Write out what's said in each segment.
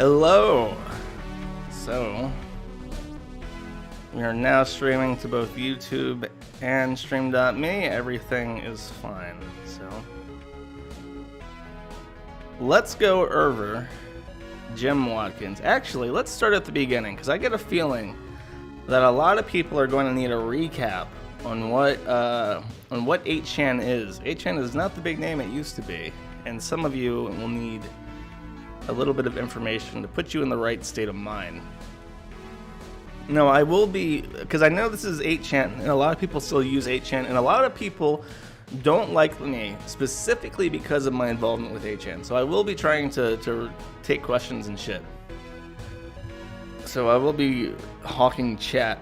Hello. So, we are now streaming to both YouTube and Stream.me. Everything is fine. So, let's go over Jim Watkins. Actually, let's start at the beginning, because I get a feeling that a lot of people are going to need a recap on what 8chan is. 8chan is not the big name it used to be, and some of you will need a little bit of information to put you in the right state of mind. No, I will be, because I know this is 8chan, and a lot of people still use 8chan, and a lot of people don't like me, specifically because of my involvement with 8chan. So I will be trying to take questions and shit. So I will be hawking chat,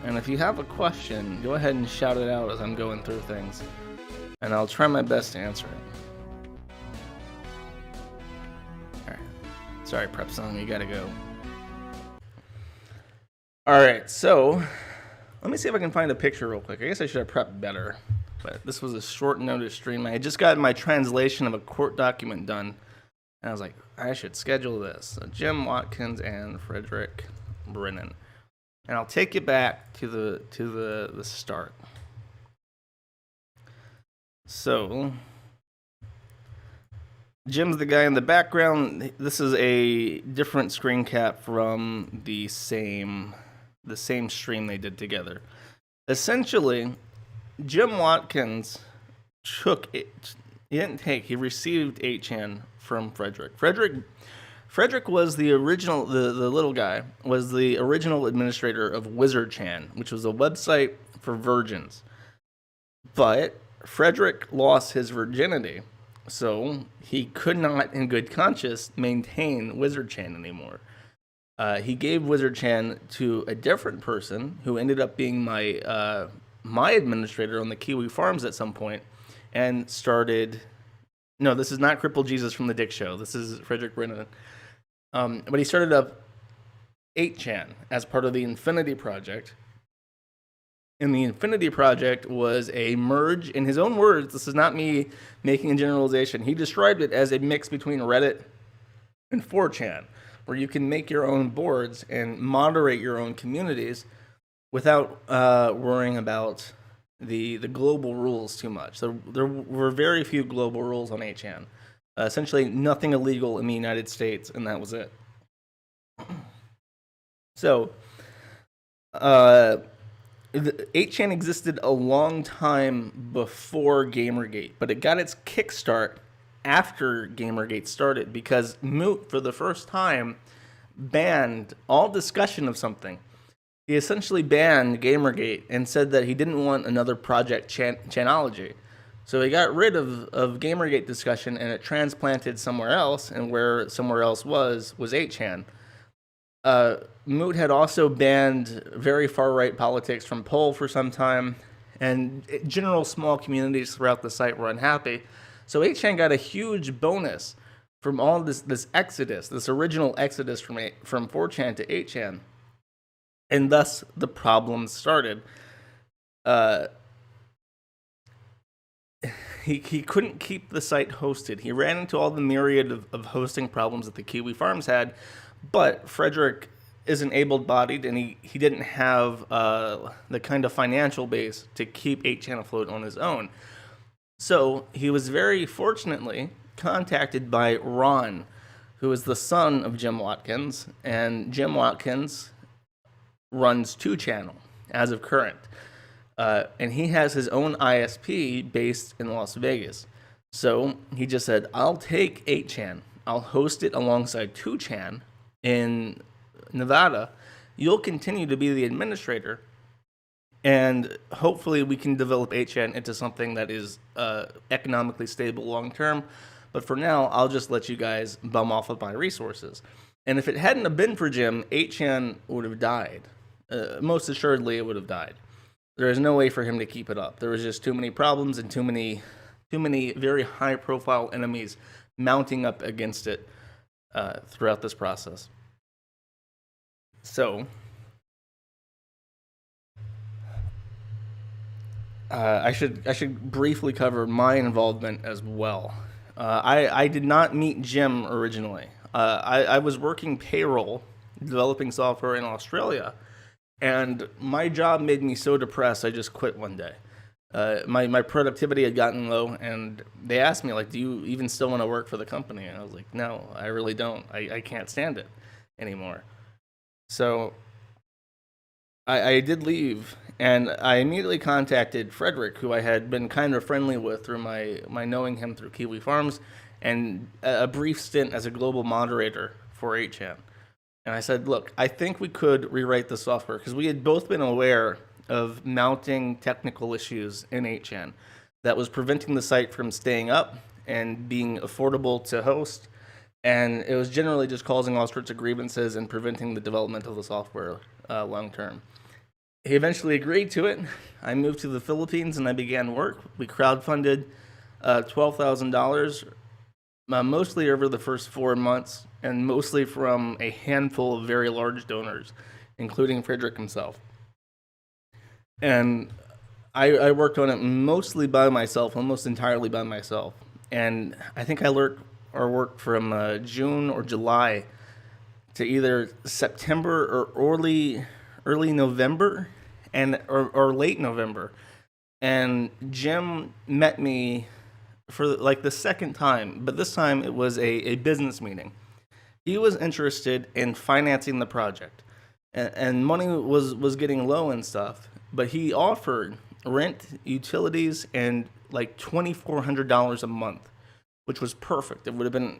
and if you have a question, go ahead and shout it out as I'm going through things, and I'll try my best to answer it. Sorry, Prepsong, you gotta go. Alright, so let me see if I can find a picture real quick. I guess I should have prepped better, but this was a short notice stream. I had just gotten my translation of a court document done, and I was like, I should schedule this. So Jim Watkins and Frederick Brennan. And I'll take you back to the start. So Jim's the guy in the background. This is a different screen cap from the same stream they did together. Essentially, Jim Watkins he received 8chan from Frederick. Frederick was the original, the little guy, was the original administrator of WizardChan, which was a website for virgins. But Frederick lost his virginity, so he could not, in good conscience, maintain WizardChan anymore. He gave WizardChan to a different person who ended up being my administrator on the Kiwi Farms at some point, and started. No, this is not Crippled Jesus from the Dick Show. This is Frederick Brennan. But he started up 8chan as part of the Infinity Project. And the Infinity Project was a merge, in his own words, this is not me making a generalization, he described it as a mix between Reddit and 4chan, where you can make your own boards and moderate your own communities without worrying about the global rules too much. So there were very few global rules on 8chan. Essentially nothing illegal in the United States, and that was it. So, 8chan existed a long time before Gamergate, but it got its kickstart after Gamergate started, because Moot, for the first time, banned all discussion of something. He essentially banned Gamergate and said that he didn't want another project Chanology. So he got rid of Gamergate discussion, and it transplanted somewhere else, and where somewhere else was 8chan. Moot had also banned very far-right politics from Poll for some time, and general small communities throughout the site were unhappy. So 8chan got a huge bonus from all this exodus, this original exodus from 4chan to 8chan, and thus the problems started. He couldn't keep the site hosted. He ran into all the myriad of hosting problems that the Kiwi Farms had, but Frederick isn't able-bodied, and he didn't have the kind of financial base to keep 8chan afloat on his own. So he was very fortunately contacted by Ron, who is the son of Jim Watkins, and Jim Watkins runs 2channel as of current. And he has his own ISP based in Las Vegas. So he just said, I'll take 8chan. I'll host it alongside 2chan in Nevada. You'll continue to be the administrator, and hopefully we can develop 8chan into something that is economically stable long term. But for now, I'll just let you guys bum off of my resources. And if it hadn't have been for Jim, 8chan would have died. Most assuredly, it would have died. There is no way for him to keep it up. There was just too many problems and too many very high-profile enemies mounting up against it throughout this process. So, I should briefly cover my involvement as well. I did not meet Jim originally. I was working payroll, developing software in Australia, and my job made me so depressed I just quit one day. My productivity had gotten low, and they asked me, like, do you even still want to work for the company? And I was like, no, I really don't. I can't stand it anymore. So I did leave, and I immediately contacted Frederick, who I had been kind of friendly with through my knowing him through Kiwi Farms, and a brief stint as a global moderator for 8chan. And I said, look, I think we could rewrite the software, because we had both been aware of mounting technical issues in 8chan that was preventing the site from staying up and being affordable to host. And it was generally just causing all sorts of grievances and preventing the development of the software long term. He eventually agreed to it. I moved to the Philippines and I began work. We crowdfunded $12,000, mostly over the first 4 months, and mostly from a handful of very large donors, including Frederick himself. And I worked on it mostly by myself, almost entirely by myself. And I think I worked from June or July to either September or early November or late November. And Jim met me for like the second time, but this time it was a business meeting. He was interested in financing the project, and money was getting low and stuff, but he offered rent, utilities, and like $2,400 a month, which was perfect. It would have been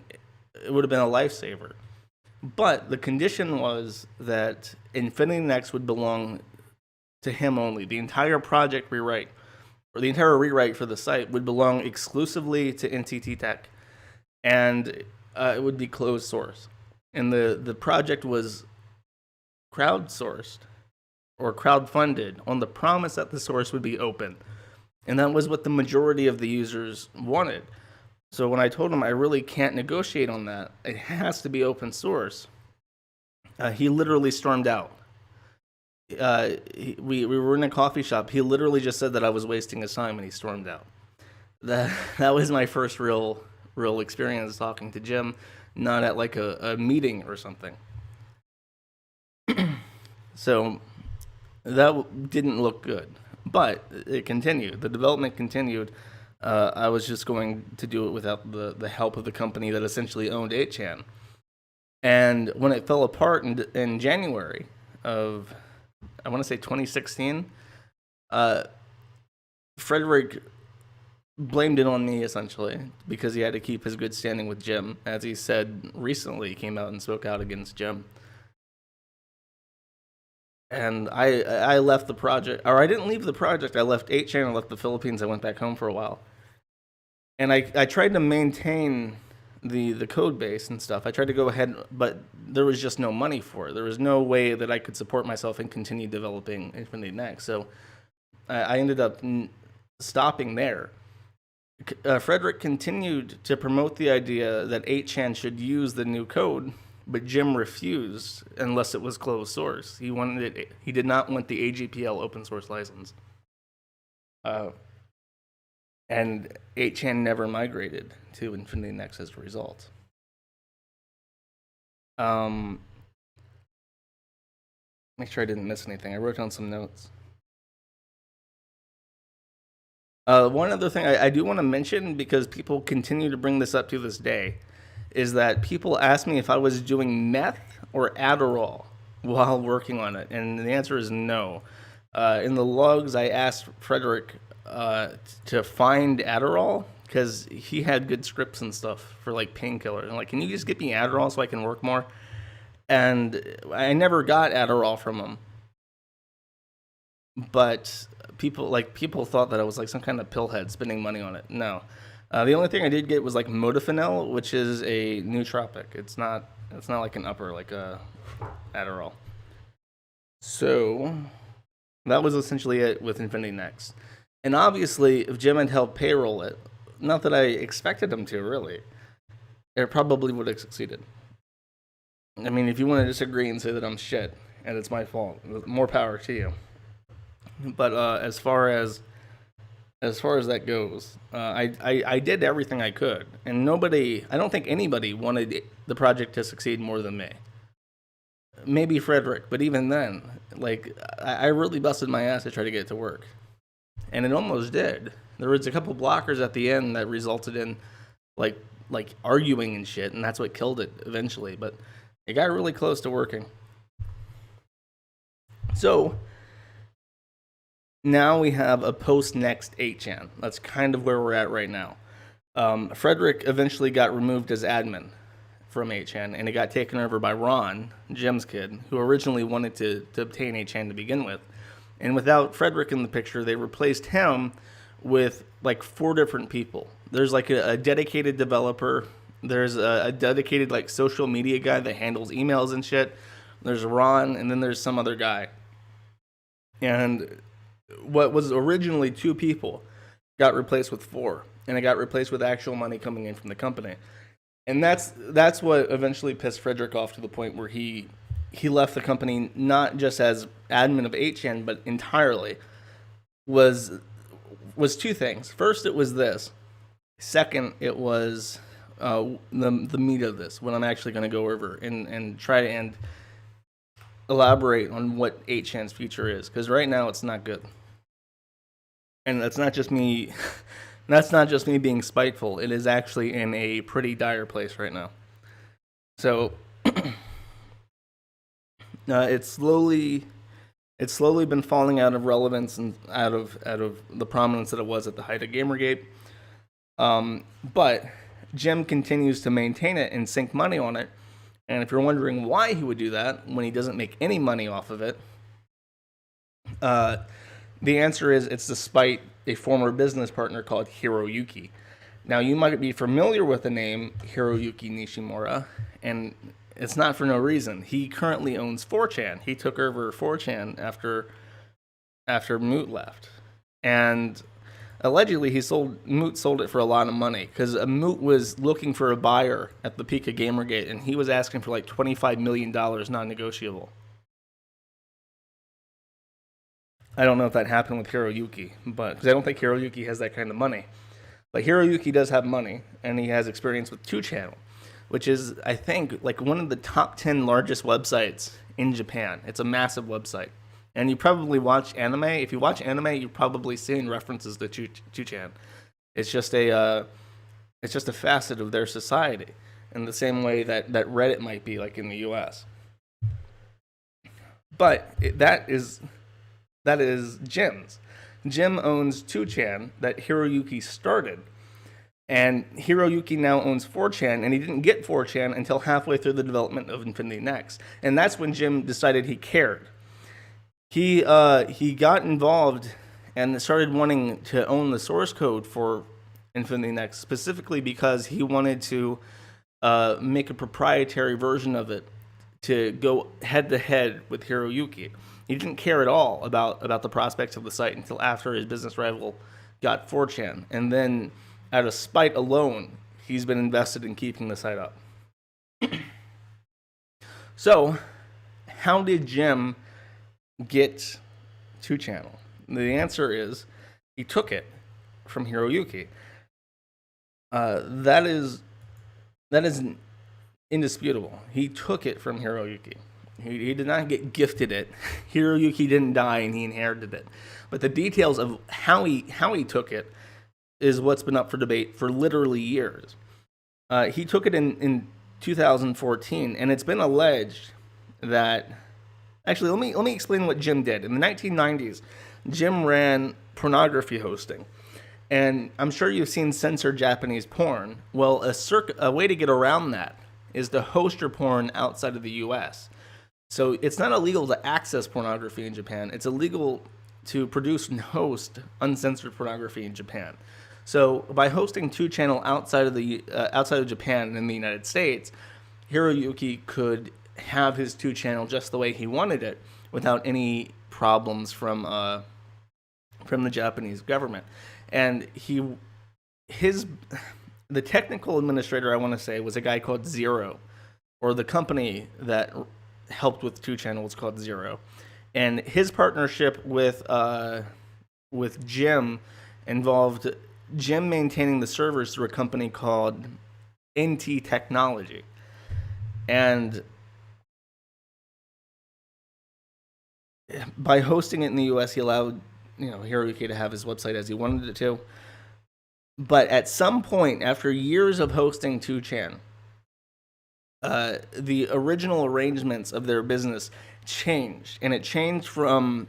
a lifesaver. But the condition was that Infinity Next would belong to him only. The entire project rewrite, or the entire rewrite for the site, would belong exclusively to NTT Tech, and it would be closed source. And the project was crowdsourced or crowdfunded on the promise that the source would be open. And that was what the majority of the users wanted. So when I told him I really can't negotiate on that, it has to be open source, he literally stormed out. We were in a coffee shop. He literally just said that I was wasting his time, and he stormed out. That was my first real experience talking to Jim, not at like a meeting or something. So that didn't look good, but it continued. The development continued. I was just going to do it without the help of the company that essentially owned 8chan. And when it fell apart in January of, I want to say 2016, Frederick blamed it on me, essentially, because he had to keep his good standing with Jim. As he said recently, he came out and spoke out against Jim. And I left the project, or I didn't leave the project. I left 8chan, I left the Philippines, I went back home for a while. And I tried to maintain the code base and stuff. I tried to go ahead, but there was just no money for it. There was no way that I could support myself and continue developing Infinity Next. So I ended up stopping there. Frederick continued to promote the idea that 8chan should use the new code, but Jim refused unless it was closed source. He did not want the AGPL open source license. And 8chan never migrated to Infinity Next as a result. Make sure I didn't miss anything. I wrote down some notes. One other thing I do want to mention, because people continue to bring this up to this day, is that people ask me if I was doing meth or Adderall while working on it, and the answer is no. In the logs, I asked Frederick to find Adderall, because he had good scripts and stuff for like painkillers. And like, can you just get me Adderall so I can work more? And I never got Adderall from him. But people thought that I was like some kind of pillhead spending money on it. No. The only thing I did get was like modafinil, which is a nootropic. It's not like an upper, like a Adderall. So that was essentially it with Infinity Next. And obviously, if Jim had helped payroll it, not that I expected him to, really, it probably would have succeeded. I mean, if you want to disagree and say that I'm shit and it's my fault, more power to you. But as far as as far as that goes. I did everything I could, and I don't think anybody wanted the project to succeed more than me. Maybe Frederick, but even then, like, I really busted my ass to try to get it to work. And it almost did. There was a couple blockers at the end that resulted in, like, arguing and shit, and that's what killed it eventually, but it got really close to working. So, now we have a post-next 8chan. That's kind of where we're at right now. Frederick eventually got removed as admin from 8chan, and it got taken over by Ron, Jim's kid, who originally wanted to obtain 8chan to begin with. And without Frederick in the picture, they replaced him with like 4 different people. There's like a dedicated developer. There's a dedicated like social media guy that handles emails and shit. There's Ron, and then there's some other guy. And what was originally 2 people got replaced with 4, and it got replaced with actual money coming in from the company. And that's what eventually pissed Frederick off to the point where he left the company not just as admin of 8chan, but entirely. Was 2 things. First, it was this. Second, it was the meat of this, what I'm actually going to go over and try and elaborate on what 8chan's future is, because right now it's not good. And that's not just me. That's not just me being spiteful. It is actually in a pretty dire place right now. So it's slowly been falling out of relevance and out of the prominence that it was at the height of Gamergate. But Jim continues to maintain it and sink money on it. And if you're wondering why he would do that when he doesn't make any money off of it, the answer is it's despite a former business partner called Hiroyuki. Now, you might be familiar with the name Hiroyuki Nishimura, and it's not for no reason. He currently owns 4chan. He took over 4chan after Moot left. And allegedly, Moot sold it for a lot of money, because Moot was looking for a buyer at the peak of Gamergate, and he was asking for like $25 million non-negotiable. I don't know if that happened with Hiroyuki, but because I don't think Hiroyuki has that kind of money. But Hiroyuki does have money, and he has experience with 2channel, which is, I think, like one of the top 10 largest websites in Japan. It's a massive website. And you probably watch anime. If you watch anime, you've probably seen references to 2chan. It's just a facet of their society, in the same way that Reddit might be, like in the U.S. But that is Jim's. Jim owns 2chan that Hiroyuki started. And Hiroyuki now owns 4chan, and he didn't get 4chan until halfway through the development of Infinity Next. And that's when Jim decided he cared. He got involved and started wanting to own the source code for Infinity Next, specifically because he wanted to make a proprietary version of it to go head-to-head with Hiroyuki. He didn't care at all about the prospects of the site until after his business rival got 4chan. And then, out of spite alone, he's been invested in keeping the site up. So, how did Jim get 2channel? The answer is, he took it from Hiroyuki. That is indisputable. He took it from Hiroyuki. He did not get gifted it. Hiroyuki didn't die and he inherited it. But the details of how he took it is what's been up for debate for literally years. He took it in 2014, and it's been alleged that... Actually, let me explain what Jim did. In the 1990s, Jim ran pornography hosting. And I'm sure you've seen censored Japanese porn. Well, a way to get around that is to host your porn outside of the U.S. So it's not illegal to access pornography in Japan. It's illegal to produce and host uncensored pornography in Japan. So by hosting 2channel outside of Japan and in the United States, Hiroyuki could have his 2channel just the way he wanted it without any problems from the Japanese government. And the technical administrator, I want to say, was a guy called Zero, or the company that helped with 2channel was called Zero. And his partnership with Jim involved Jim maintaining the servers through a company called NT Technology. And by hosting it in the US, he allowed Hiroyuki to have his website as he wanted it to. But at some point, after years of hosting 2chan, the original arrangements of their business changed. And it changed from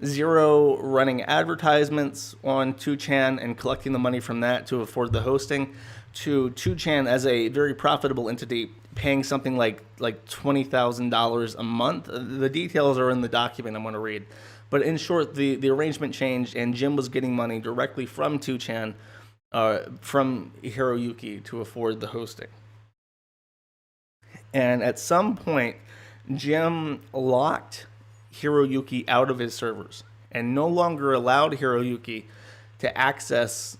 Zero running advertisements on 2chan and collecting the money from that to afford the hosting, to 2chan as a very profitable entity paying something like $20,000 a month. The details are in the document I'm going to read. But in short, the arrangement changed, and Jim was getting money directly from 2chan, from Hiroyuki, to afford the hosting. And at some point, Jim locked Hiroyuki out of his servers and no longer allowed Hiroyuki to access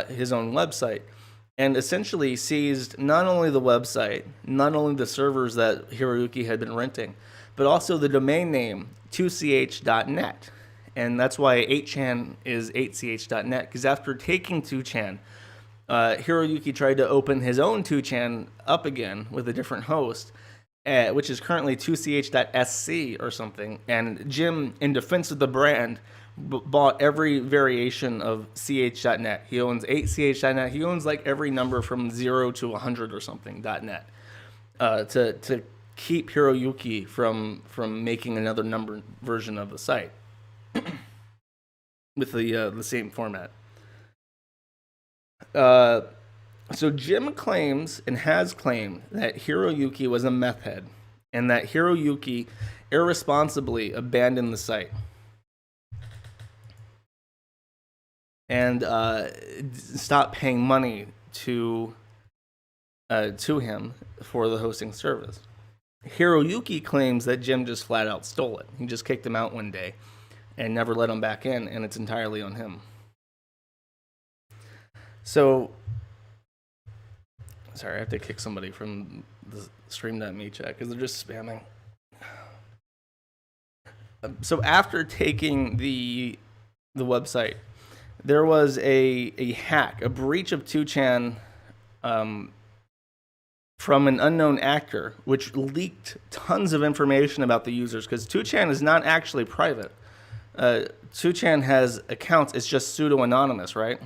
his own website, and essentially seized not only the website, not only the servers that Hiroyuki had been renting, but also the domain name 2ch.net. And that's why 8chan is 8ch.net, because after taking 2chan, Hiroyuki tried to open his own 2chan up again with a different host, which is currently 2ch.sc or something. And Jim, in defense of the brand, bought every variation of ch.net. He owns 8ch.net. He owns like every number from 0 to 100 or something .net, to keep Hiroyuki from making another number version of the site with the same format. So Jim claims and has claimed that Hiroyuki was a meth head and that Hiroyuki irresponsibly abandoned the site and stopped paying money to him for the hosting service. Hiroyuki claims that Jim just flat out stole it. He just kicked him out one day and never let him back in, and it's entirely on him. So, sorry, I have to kick somebody from the stream.me chat because they're just spamming. So after taking the website, there was a hack, a breach of 2chan from an unknown actor, which leaked tons of information about the users, because 2chan is not actually private. 2chan has accounts, it's just pseudo-anonymous, right?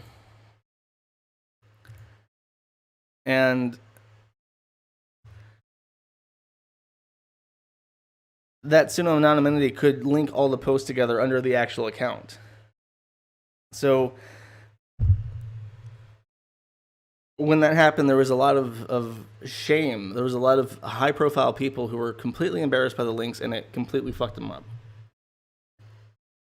And that pseudo-anonymity could link all the posts together under the actual account. So when that happened, there was a lot of shame. There was a lot of high-profile people who were completely embarrassed by the links, and it completely fucked them up.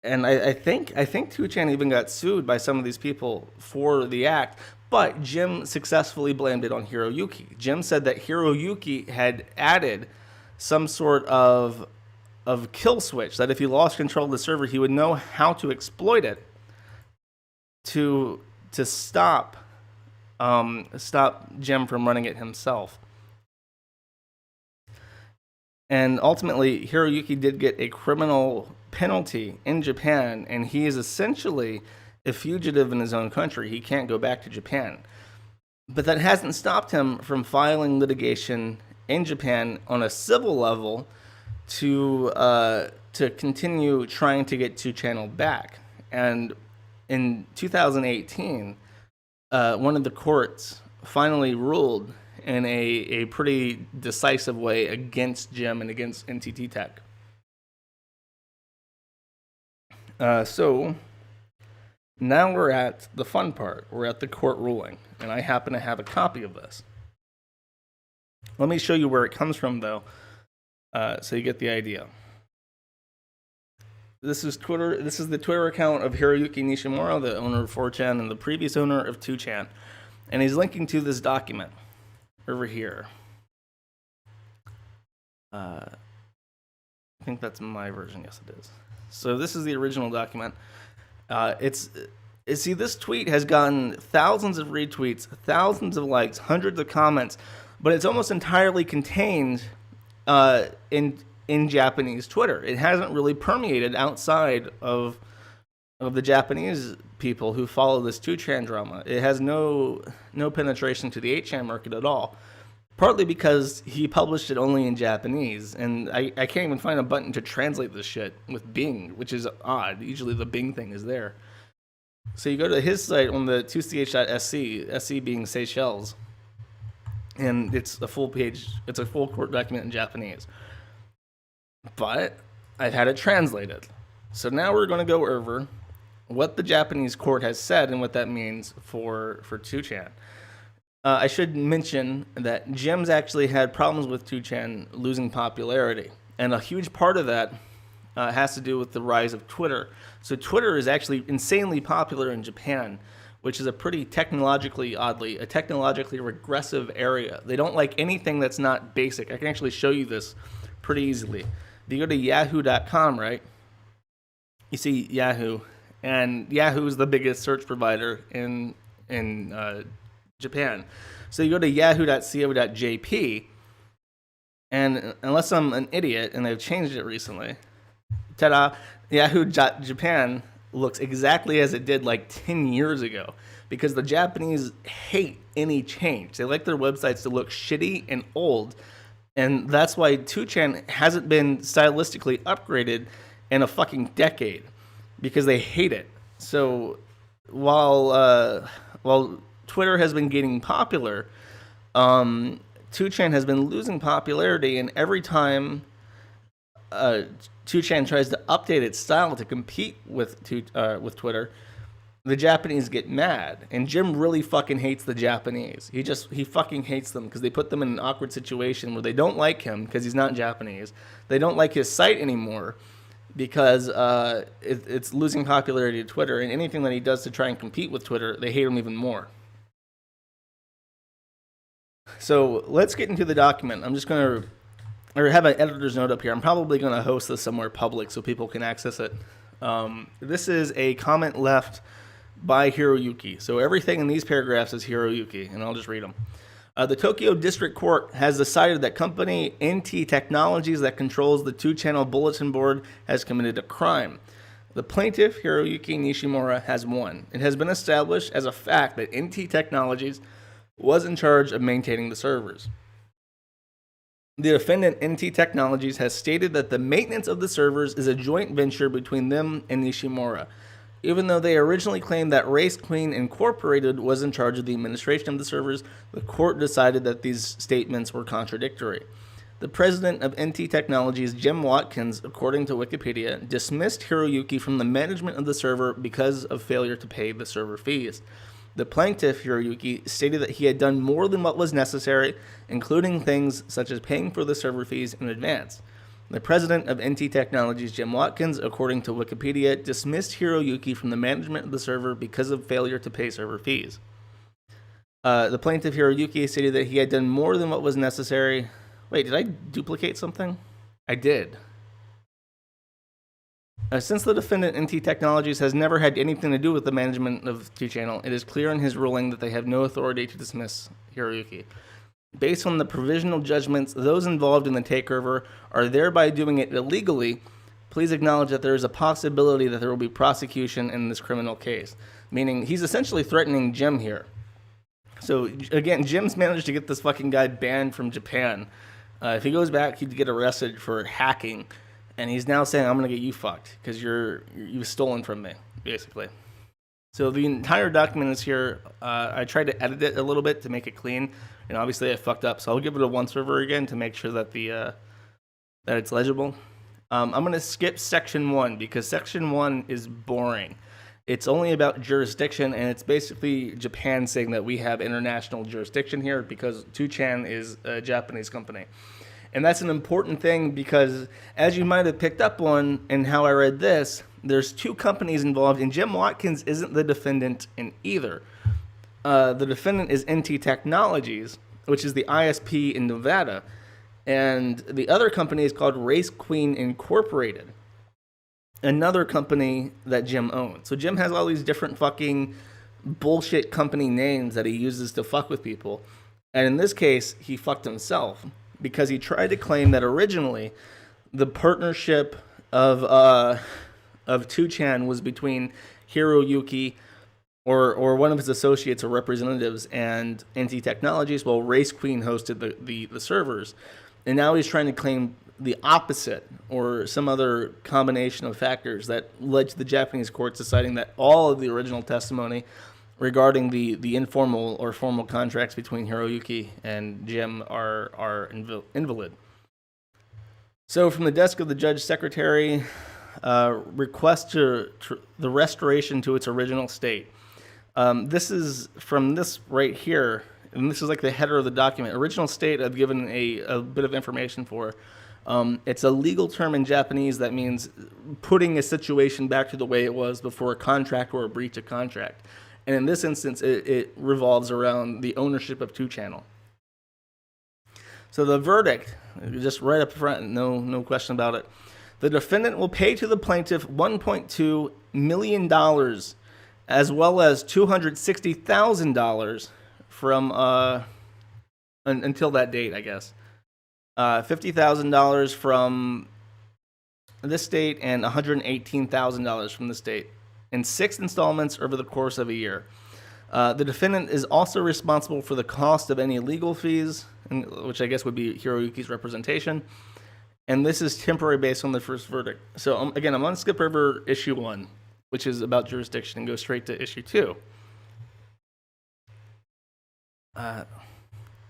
And I think 2chan even got sued by some of these people for the act, but Jim successfully blamed it on Hiroyuki. Jim said that Hiroyuki had added some sort of kill switch, that if he lost control of the server, he would know how to exploit it to stop Jim from running it himself. And ultimately, Hiroyuki did get a criminal penalty in Japan, and he is essentially a fugitive in his own country. He can't go back to Japan. But that hasn't stopped him from filing litigation in Japan on a civil level to continue trying to get 2channel back. And in 2018, one of the courts finally ruled in a pretty decisive way against Jim and against NTT Tech. So now we're at the fun part. We're at the court ruling, and I happen to have a copy of this. Let me show you where it comes from, though, so you get the idea. This is Twitter. This is the Twitter account of Hiroyuki Nishimura, the owner of 4chan and the previous owner of 2chan, and he's linking to this document over here. I think that's my version. Yes, it is. So this is the original document. See, this tweet has gotten thousands of retweets, thousands of likes, hundreds of comments, but it's almost entirely contained in Japanese Twitter. It hasn't really permeated outside of the Japanese people who follow this 2chan drama. It has no penetration to the 8chan market at all. Partly because he published it only in Japanese, and I can't even find a button to translate this shit with Bing, which is odd. Usually the Bing thing is there. So you go to his site on the 2ch.sc, SC being Seychelles, and it's a full page, it's a full court document in Japanese. But I've had it translated. So now we're going to go over what the Japanese court has said and what that means for 2chan. I should mention that Jim's actually had problems with 2chan losing popularity. And a huge part of that has to do with the rise of Twitter. So Twitter is actually insanely popular in Japan, which is a pretty technologically regressive area. They don't like anything that's not basic. I can actually show you this pretty easily. If you go to yahoo.com, right? You see Yahoo. And Yahoo is the biggest search provider in Japan. So you go to yahoo.co.jp, and unless I'm an idiot and they've changed it recently, ta-da, Yahoo.Japan looks exactly as it did like 10 years ago, because the Japanese hate any change. They like their websites to look shitty and old, and that's why 2chan hasn't been stylistically upgraded in a fucking decade, because they hate it. So while Twitter has been getting popular, 2chan has been losing popularity, and every time 2chan tries to update its style to compete with Twitter, the Japanese get mad. And Jim really fucking hates the Japanese. He fucking hates them because they put them in an awkward situation where they don't like him because he's not Japanese. They don't like his site anymore because it's losing popularity to Twitter, and anything that he does to try and compete with Twitter, they hate him even more. So let's get into the document. I'm just going to have an editor's note up here. I'm probably going to host this somewhere public so people can access it. This is a comment left by Hiroyuki. So everything in these paragraphs is Hiroyuki, and I'll just read them. The Tokyo District Court has decided that company NT Technologies that controls the 2-channel bulletin board has committed a crime. The plaintiff, Hiroyuki Nishimura, has won. It has been established as a fact that NT Technologies was in charge of maintaining the servers. The defendant, NT Technologies, has stated that the maintenance of the servers is a joint venture between them and Nishimura. Even though they originally claimed that Race Queen Incorporated was in charge of the administration of the servers, the court decided that these statements were contradictory. The president of NT Technologies, Jim Watkins, according to Wikipedia, dismissed Hiroyuki from the management of the server because of failure to pay the server fees. The plaintiff, Hiroyuki, stated that he had done more than what was necessary, including things such as paying for the server fees in advance. The president of NT Technologies, Jim Watkins, according to Wikipedia, dismissed Hiroyuki from the management of the server because of failure to pay server fees. The plaintiff, Hiroyuki, stated that he had done more than what was necessary. Wait, did I duplicate something? I did. Since the defendant, NT Technologies, has never had anything to do with the management of 2channel, it is clear in his ruling that they have no authority to dismiss Hiroyuki. Based on the provisional judgments, those involved in the takeover are thereby doing it illegally. Please acknowledge that there is a possibility that there will be prosecution in this criminal case. Meaning, he's essentially threatening Jim here. So, again, Jim's managed to get this fucking guy banned from Japan. If he goes back, he'd get arrested for hacking. And he's now saying, I'm going to get you fucked because you've stolen from me, basically. So the entire document is here. I tried to edit it a little bit to make it clean, and obviously I fucked up. So I'll give it a once over again to make sure that that it's legible. I'm going to skip section 1 because section 1 is boring. It's only about jurisdiction, and it's basically Japan saying that we have international jurisdiction here because 2chan is a Japanese company. And that's an important thing because, as you might have picked up on in how I read this, there's two companies involved, and Jim Watkins isn't the defendant in either. The defendant is NT Technologies, which is the ISP in Nevada, and the other company is called Race Queen Incorporated, another company that Jim owns. So Jim has all these different fucking bullshit company names that he uses to fuck with people, and in this case, he fucked himself because he tried to claim that originally the partnership of 2chan was between Hiroyuki, or one of his associates or representatives, and NT Technologies, well, Race Queen hosted the servers. And now he's trying to claim the opposite or some other combination of factors that led to the Japanese courts deciding that all of the original testimony regarding the informal or formal contracts between Hiroyuki and Jim are invalid. So from the desk of the judge secretary, request to the restoration to its original state. This is from this right here, and this is like the header of the document. Original state I've given a bit of information for. It's a legal term in Japanese that means putting a situation back to the way it was before a contract or a breach of contract. And in this instance, it revolves around the ownership of 2-channel. So the verdict, just right up front, no question about it. The defendant will pay to the plaintiff $1.2 million as well as $260,000 from until that date, I guess. $50,000 from this date and $118,000 from this date in 6 installments over the course of a year. The defendant is also responsible for the cost of any legal fees, which I guess would be Hiroyuki's representation. And this is temporary based on the first verdict. So again, I'm going to skip over issue 1, which is about jurisdiction, and go straight to issue 2.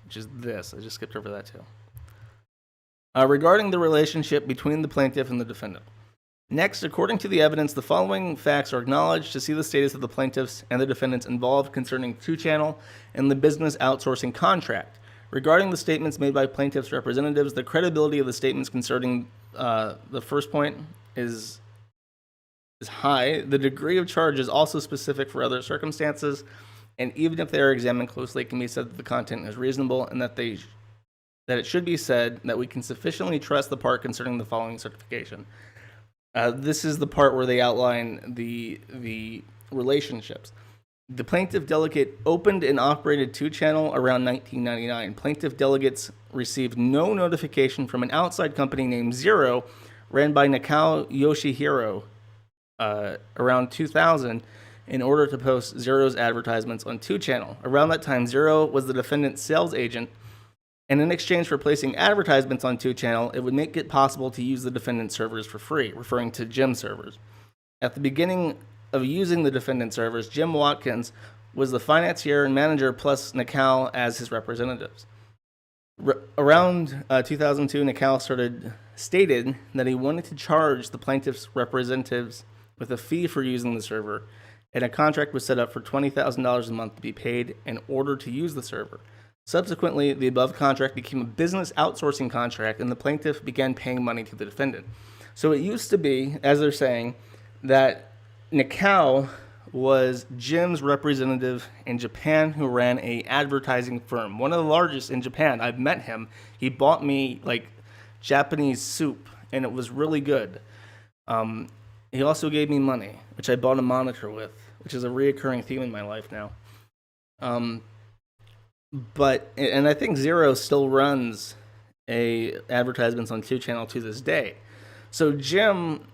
Which is this. I just skipped over that too. Regarding the relationship between the plaintiff and the defendant. Next, according to the evidence, the following facts are acknowledged to see the status of the plaintiffs and the defendants involved concerning 2-channel and the business outsourcing contract. Regarding the statements made by plaintiffs' representatives, the credibility of the statements concerning the first point is high. The degree of charge is also specific for other circumstances, and even if they are examined closely, it can be said that the content is reasonable and that it should be said that we can sufficiently trust the part concerning the following certification. This is the part where they outline the relationships. The plaintiff delegate opened and operated 2-channel around 1999. Plaintiff delegates received no notification from an outside company named Zero, ran by Nakao Yoshihiro, around 2000, in order to post Zero's advertisements on 2-channel. Around that time, Zero was the defendant's sales agent, and in exchange for placing advertisements on 2-channel, it would make it possible to use the defendant's servers for free, referring to Jim's servers. At the beginning of using the defendant's servers, Jim Watkins was the financier and manager, plus Nakao as his representatives. Around 2002, Nakao stated that he wanted to charge the plaintiff's representatives with a fee for using the server, and a contract was set up for $20,000 a month to be paid in order to use the server. Subsequently, the above contract became a business outsourcing contract, and the plaintiff began paying money to the defendant. So it used to be, as they're saying, that Nakao was Jim's representative in Japan who ran a advertising firm, one of the largest in Japan. I've met him. He bought me like Japanese soup, and it was really good. He also gave me money, which I bought a monitor with, which is a reoccurring theme in my life now. And I think Zero still runs advertisements on 2-channel to this day. So Jim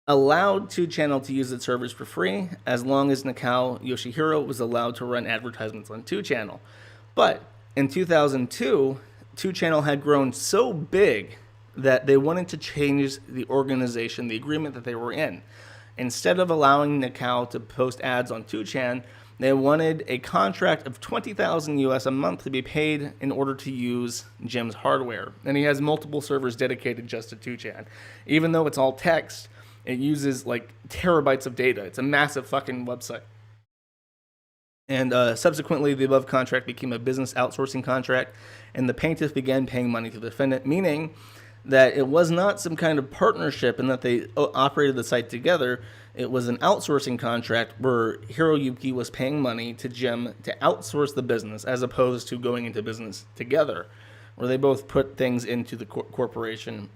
allowed 2-channel to use its servers for free as long as Nakao Yoshihiro was allowed to run advertisements on 2-channel. But in 2002, 2-channel had grown so big that they wanted to change the organization, the agreement that they were in. Instead of allowing Nakao to post ads on 2chan, they wanted a contract of $20,000 US a month to be paid in order to use Jim's hardware. And he has multiple servers dedicated just to 2chan. Even though it's all text, it uses like terabytes of data. It's a massive fucking website. And subsequently, the above contract became a business outsourcing contract, and the plaintiff began paying money to the defendant, meaning that it was not some kind of partnership and that they operated the site together. It was an outsourcing contract where Hiroyuki was paying money to Jim to outsource the business as opposed to going into business together, where they both put things into the corporation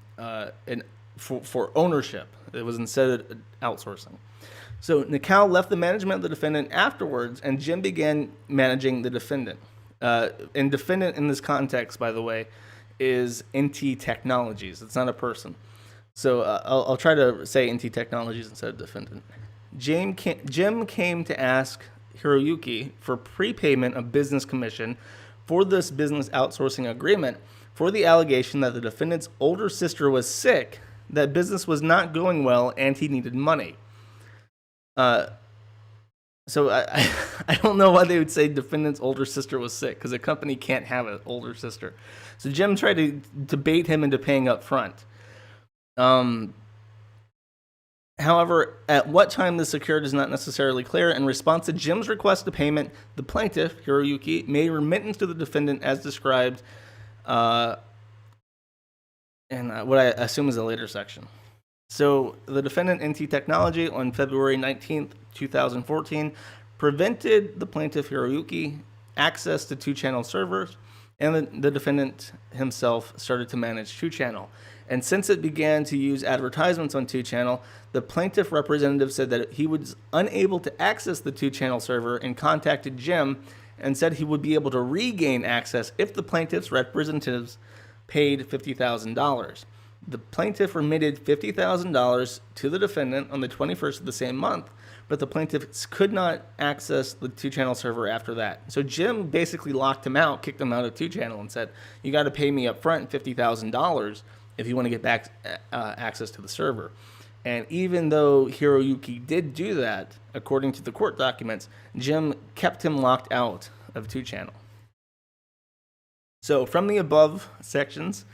for ownership. It was instead outsourcing. So Nakao left the management of the defendant afterwards, and Jim began managing the defendant. And defendant in this context, by the way, is NT Technologies. It's not a person. So I'll try to say NT Technologies instead of defendant. Jim came to ask Hiroyuki for prepayment of business commission for this business outsourcing agreement for the allegation that the defendant's older sister was sick, that business was not going well, and he needed money. So I don't know why they would say defendant's older sister was sick, because a company can't have an older sister. So Jim tried to bait him into paying up front. However, at what time this occurred is not necessarily clear. In response to Jim's request to payment, the plaintiff, Hiroyuki, made remittance to the defendant as described in what I assume is a later section. So the defendant, NT Technology, on February 19th, 2014, prevented the plaintiff, Hiroyuki, access to 2-channel servers, and the defendant himself started to manage 2-channel. And since it began to use advertisements on 2-channel, the plaintiff representative said that he was unable to access the 2-channel server and contacted Jim and said he would be able to regain access if the plaintiff's representatives paid $50,000. The plaintiff remitted $50,000 to the defendant on the 21st of the same month, but the plaintiff could not access the 2-channel server after that. So Jim basically locked him out, kicked him out of 2-channel, and said, you got to pay me up front $50,000 if you want to get back access to the server. And even though Hiroyuki did do that, according to the court documents, Jim kept him locked out of 2-channel. So from the above sections,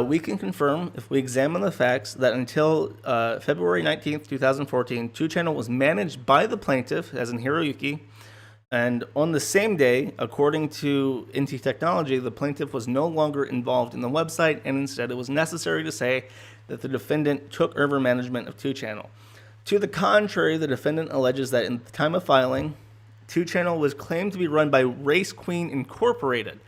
we can confirm, if we examine the facts, that until February 19th, 2014, 2-channel was managed by the plaintiff, as in Hiroyuki, and on the same day, according to NT Technology, the plaintiff was no longer involved in the website, and instead it was necessary to say that the defendant took over management of 2-channel. To the contrary, the defendant alleges that in the time of filing, 2-channel was claimed to be run by Race Queen Incorporated.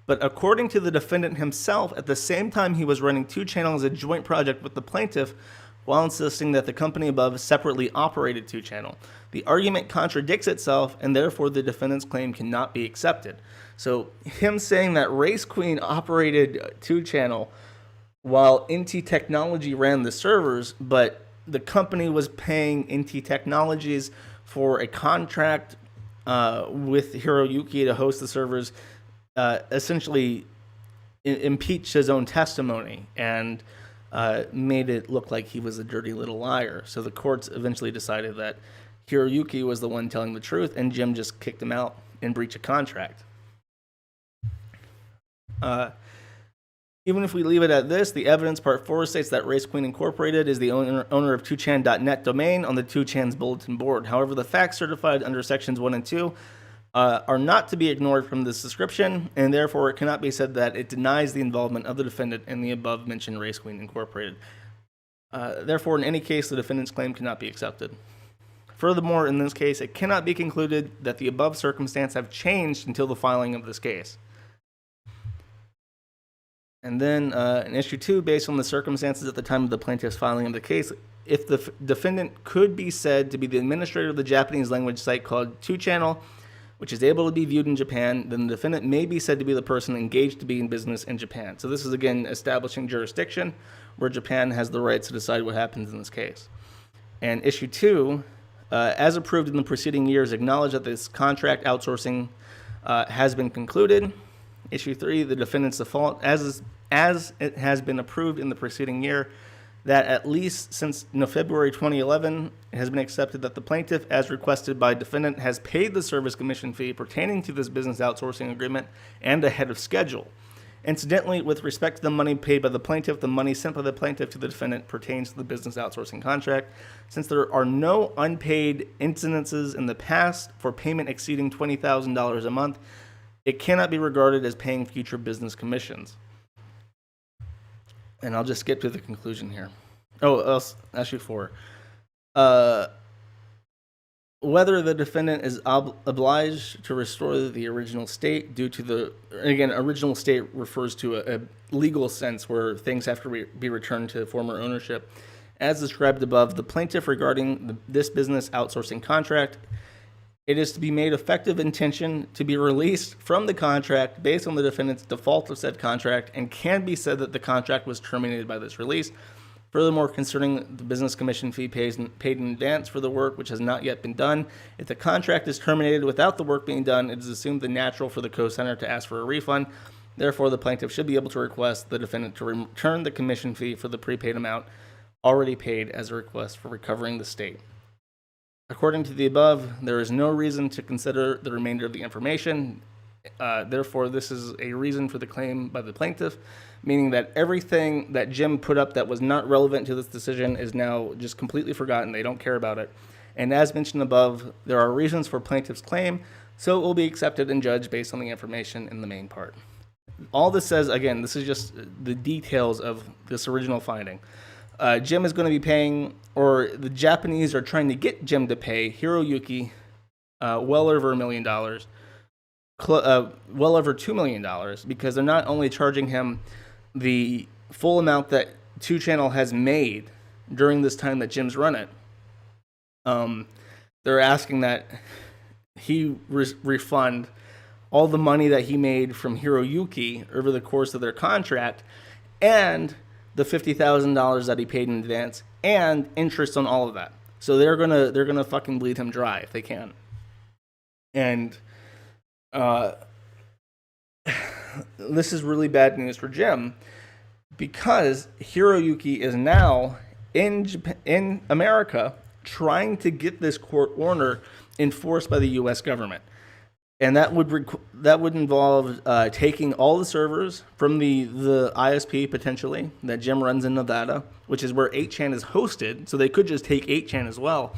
But according to the defendant himself, at the same time he was running 2-channel as a joint project with the plaintiff, while insisting that the company above separately operated 2-channel. The argument contradicts itself, and therefore the defendant's claim cannot be accepted. So him saying that Race Queen operated 2-channel while NT Technology ran the servers, but the company was paying NT Technologies for a contract with Hiroyuki to host the servers, essentially impeached his own testimony and made it look like he was a dirty little liar. So the courts eventually decided that Hiroyuki was the one telling the truth, and Jim just kicked him out in breach of contract. Even if we leave it at this, the evidence part 4 states that Race Queen Incorporated is the owner of 2chan.net domain on the 2chan's bulletin board. However, the facts certified under sections 1 and 2 are not to be ignored from this description, and therefore it cannot be said that it denies the involvement of the defendant in the above-mentioned Race Queen Incorporated. Therefore, in any case, the defendant's claim cannot be accepted. Furthermore, in this case, it cannot be concluded that the above circumstances have changed until the filing of this case. And then in issue 2, based on the circumstances at the time of the plaintiff's filing of the case, if the defendant could be said to be the administrator of the Japanese language site called 2channel, which is able to be viewed in Japan, then the defendant may be said to be the person engaged to be in business in Japan. So this is, again, establishing jurisdiction where Japan has the rights to decide what happens in this case. And issue 2, as approved in the preceding years, acknowledge that this contract outsourcing has been concluded. Issue 3, the defendant's default, as it has been approved in the preceding year, that at least since February 2011, it has been accepted that the plaintiff, as requested by defendant, has paid the service commission fee pertaining to this business outsourcing agreement and ahead of schedule. Incidentally, with respect to the money paid by the plaintiff, the money sent by the plaintiff to the defendant pertains to the business outsourcing contract. Since there are no unpaid incidences in the past for payment exceeding $20,000 a month, it cannot be regarded as paying future business commissions. And I'll just skip to the conclusion here. Issue 4. Whether the defendant is obliged to restore the original state due to the, again, original state refers to a legal sense where things have to be returned to former ownership. As described above, the plaintiff regarding this business outsourcing contract, it is to be made effective intention to be released from the contract based on the defendant's default of said contract, and can be said that the contract was terminated by this release. Furthermore, concerning the business commission fee paid in advance for the work which has not yet been done, if the contract is terminated without the work being done, it is assumed the natural for the co-signer to ask for a refund. Therefore, the plaintiff should be able to request the defendant to return the commission fee for the prepaid amount already paid as a request for recovering the state. According to the above, there is no reason to consider the remainder of the information. Therefore, this is a reason for the claim by the plaintiff, meaning that everything that Jim put up that was not relevant to this decision is now just completely forgotten. They don't care about it. And as mentioned above, there are reasons for plaintiff's claim, so it will be accepted and judged based on the information in the main part. All this says, again, this is just the details of this original finding. Jim is going to be paying, or the Japanese are trying to get Jim to pay Hiroyuki well over $1 million, well over $2 million, because they're not only charging him the full amount that 2 Channel has made during this time that Jim's run it. They're asking that he refund all the money that he made from Hiroyuki over the course of their contract, and the $50,000 that he paid in advance, and interest on all of that. So they're gonna fucking bleed him dry if they can. And this is really bad news for Jim, because Hiroyuki is now in America trying to get this court order enforced by the U.S. government. And that would involve taking all the servers from the ISP, potentially, that Jim runs in Nevada, which is where 8chan is hosted, so they could just take 8chan as well,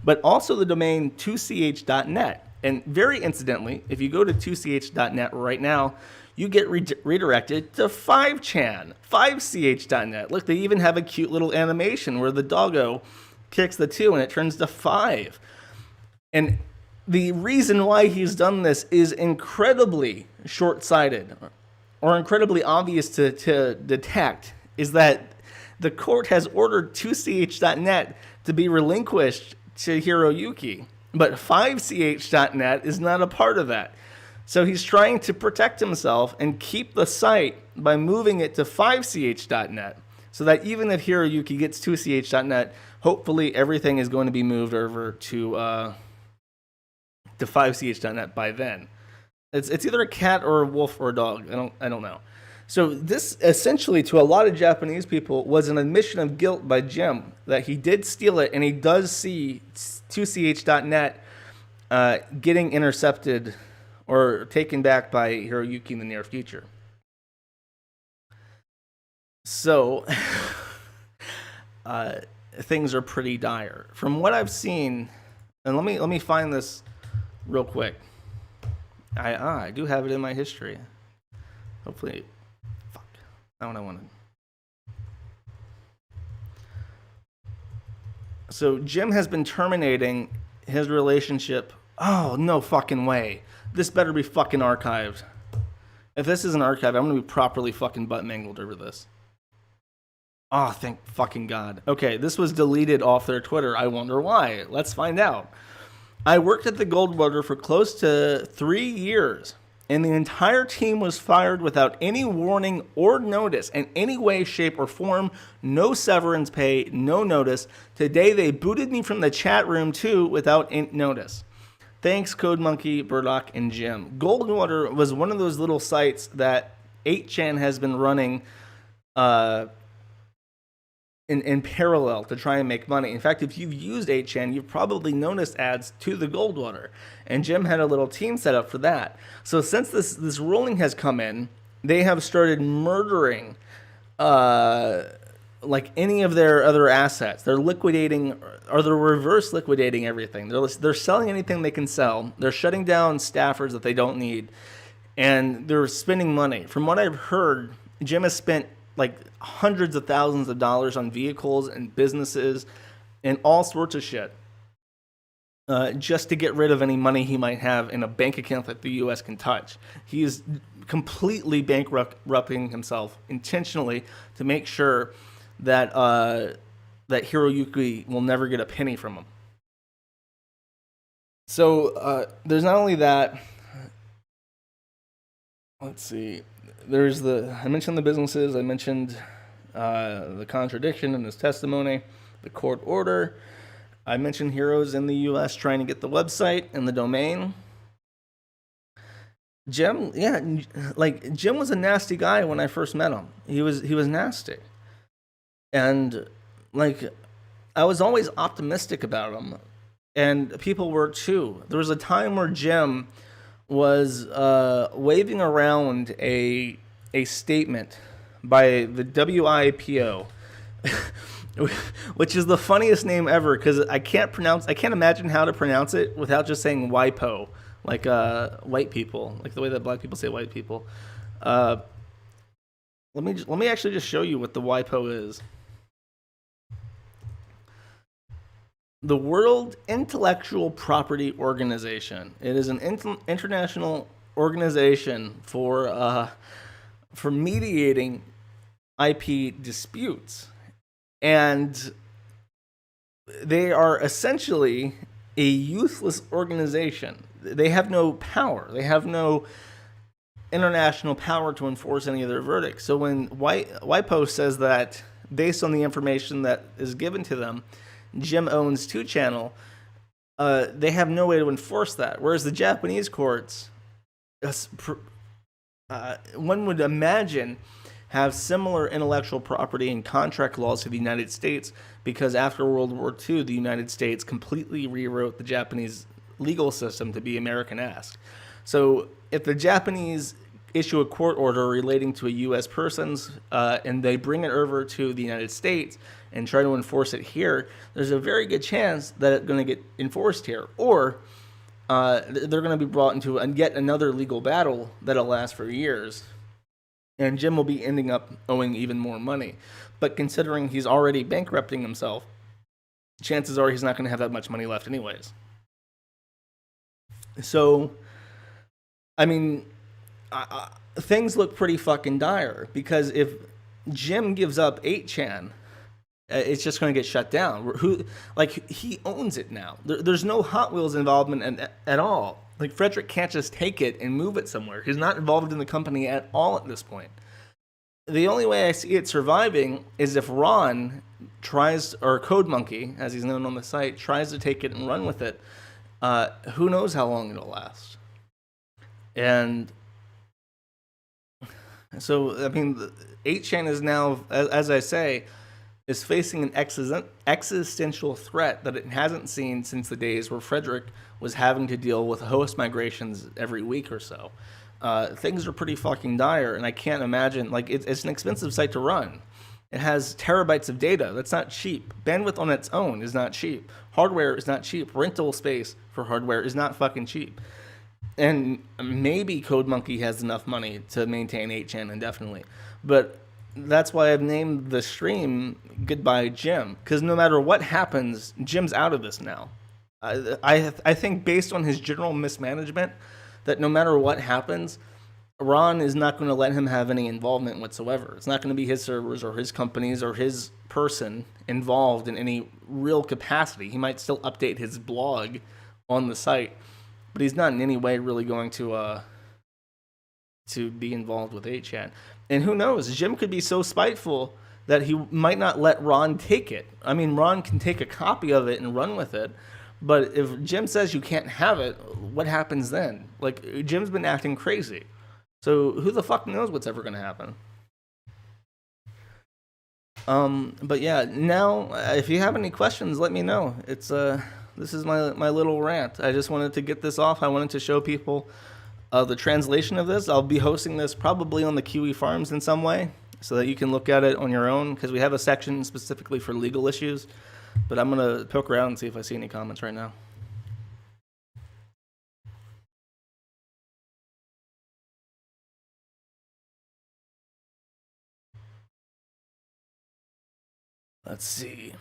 but also the domain 2ch.net. And very incidentally, if you go to 2ch.net right now, you get redirected to 5chan, 5ch.net. Look, they even have a cute little animation where the doggo kicks the 2 and it turns to 5. And the reason why he's done this is incredibly short-sighted, or incredibly obvious to detect, is that the court has ordered 2ch.net to be relinquished to Hiroyuki, but 5ch.net is not a part of that. So he's trying to protect himself and keep the site by moving it to 5ch.net, so that even if Hiroyuki gets 2ch.net, hopefully everything is going to be moved over to 5ch.net by then. It's either a cat or a wolf or a dog. I don't know. So this essentially, to a lot of Japanese people, was an admission of guilt by Jim that he did steal it, and he does see 2ch.net getting intercepted or taken back by Hiroyuki in the near future. So things are pretty dire from what I've seen. And let me find this real quick. I do have it in my history. Hopefully, not what I wanted. So Jim has been terminating his relationship. Oh, no fucking way. This better be fucking archived. If this isn't archived, I'm gonna be properly fucking butt mangled over this. Oh, thank fucking God. Okay, this was deleted off their Twitter. I wonder why. Let's find out. I worked at the Goldwater for close to 3 years, and the entire team was fired without any warning or notice in any way, shape, or form. No severance pay, no notice. Today, they booted me from the chat room, too, without notice. Thanks, Code Monkey, Burdock, and Jim. Goldwater was one of those little sites that 8chan has been running in parallel to try and make money. In fact, if you've used 8chan, you've probably noticed ads to the Goldwater. And Jim had a little team set up for that. So since this ruling has come in, they have started murdering like any of their other assets. They're liquidating, or they're reverse liquidating everything. They're selling anything they can sell. They're shutting down staffers that they don't need. And they're spending money. From what I've heard, Jim has spent like hundreds of thousands of dollars on vehicles and businesses and all sorts of shit just to get rid of any money he might have in a bank account that the U.S. can touch. He is completely bankrupting himself intentionally to make sure that that Hiroyuki will never get a penny from him. So there's not only that. Let's see. I mentioned the businesses. I mentioned the contradiction in his testimony, the court order. I mentioned heroes in the U.S. trying to get the website and the domain. Jim, yeah, like Jim was a nasty guy when I first met him. He was nasty, and like I was always optimistic about him, and people were too. There was a time where Jim was waving around a statement by the WIPO, which is the funniest name ever because I can't imagine how to pronounce it without just saying WIPO, like white people, like the way that black people say white people. Let me actually just show you what the WIPO is. The World Intellectual Property Organization. It is an international organization for mediating IP disputes, and they are essentially a useless organization. They have no power. They have no international power to enforce any of their verdicts. So when WIPO says that, based on the information that is given to them, Jim owns 2Channel, they have no way to enforce that. Whereas the Japanese courts, one would imagine, have similar intellectual property and contract laws to the United States, because after World War II, the United States completely rewrote the Japanese legal system to be American-esque. So if the Japanese issue a court order relating to a U.S. person's, and they bring it over to the United States and try to enforce it here, there's a very good chance that it's going to get enforced here. Or they're going to be brought into yet another legal battle that'll last for years. And Jim will be ending up owing even more money. But considering he's already bankrupting himself, chances are he's not going to have that much money left anyways. So, I mean, things look pretty fucking dire, because if Jim gives up 8chan, it's just going to get shut down. He owns it now. There's no Hot Wheels involvement at all. Like, Frederick can't just take it and move it somewhere. He's not involved in the company at all at this point. The only way I see it surviving is if Ron tries, or Code Monkey, as he's known on the site, tries to take it and run with it. Who knows how long it'll last. And so, I mean, 8chan is now, as I say, is facing an existential threat that it hasn't seen since the days where Frederick was having to deal with host migrations every week or so. Things are pretty fucking dire, and I can't imagine, like, it's an expensive site to run. It has terabytes of data. That's not cheap. Bandwidth on its own is not cheap. Hardware is not cheap. Rental space for hardware is not fucking cheap. And maybe Code Monkey has enough money to maintain 8chan indefinitely. But that's why I've named the stream Goodbye Jim, because no matter what happens, Jim's out of this now. I think based on his general mismanagement, that no matter what happens, Ron is not going to let him have any involvement whatsoever. It's not going to be his servers or his companies or his person involved in any real capacity. He might still update his blog on the site, but he's not in any way really going to be involved with 8chan. And who knows, Jim could be so spiteful that he might not let Ron take it. I mean, Ron can take a copy of it and run with it, but if Jim says you can't have it, what happens then? Like, Jim's been acting crazy. So who the fuck knows what's ever going to happen? But yeah, now, if you have any questions, let me know. It's this is my little rant. I just wanted to get this off. I wanted to show people the translation of this. I'll be hosting this probably on the Kiwi Farms in some way, so that you can look at it on your own, because we have a section specifically for legal issues. But I'm going to poke around and see if I see any comments right now. Let's see.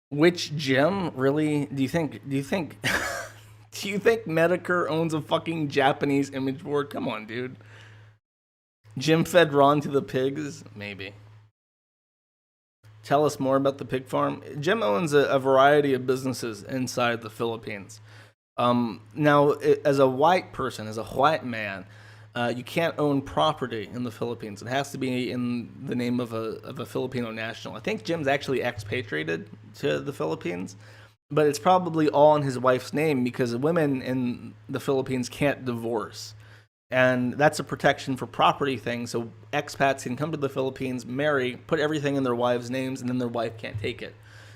Which Jim really do you think do you think Medicare owns a fucking Japanese image board? Come on, dude. Jim fed Ron to the pigs? Maybe. Tell us more about the pig farm. Jim owns a variety of businesses inside the Philippines. Now, as a white person, as a white man, You can't own property in the Philippines. It has to be in the name of a Filipino national. I think Jim's actually expatriated to the Philippines, but it's probably all in his wife's name because women in the Philippines can't divorce. And that's a protection for property things. So expats can come to the Philippines, marry, put everything in their wives' names, and then their wife can't take it.